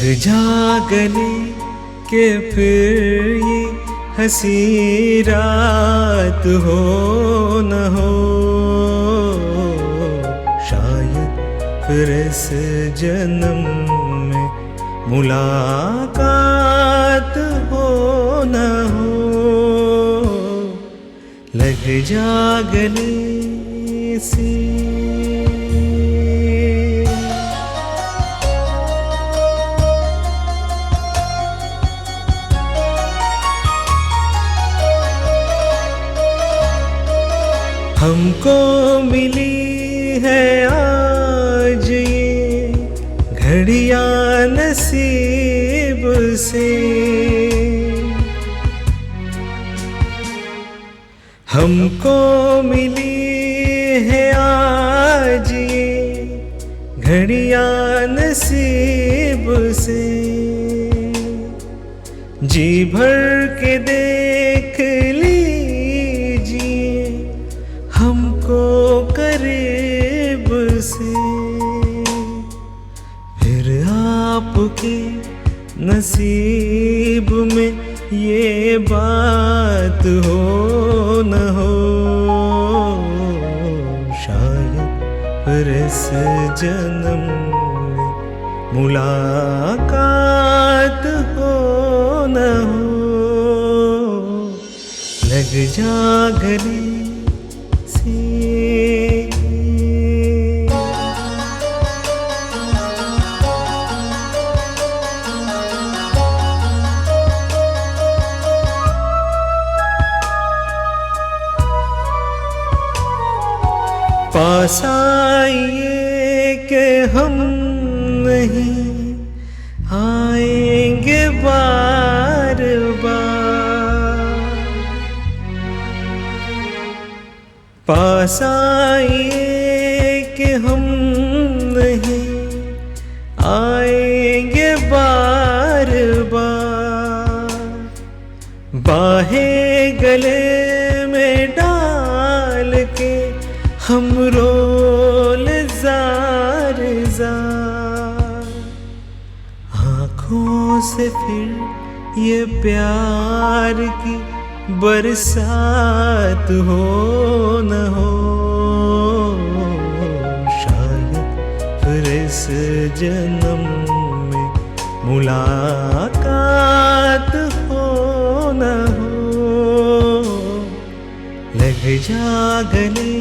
जा गले के फिर ये हंसी रात हो न हो, शायद फिर इस जन्म में मुलाकात हो न हो। लग जा गले से हमको मिली है आज ये घड़ियां नसीब से, हमको मिली है आज ये घड़ियां नसीब से। जी भर के देख लीजिए हमको करीब से, फिर आपके नसीब में ये बात हो न हो, शायद फिर इस जन्म में मुलाकात हो न हो। लग जा गले पास आइए कि हम नहीं आएंगे बार बार, पास आइए कि हम नहीं आएंगे बार बार। बाहें गले में डाल के हम रोल जार जार, आँखों से फिर ये प्यार की बरसात हो न हो, शायद फिर इस जन्म में मुलाकात हो न हो। लग जा गले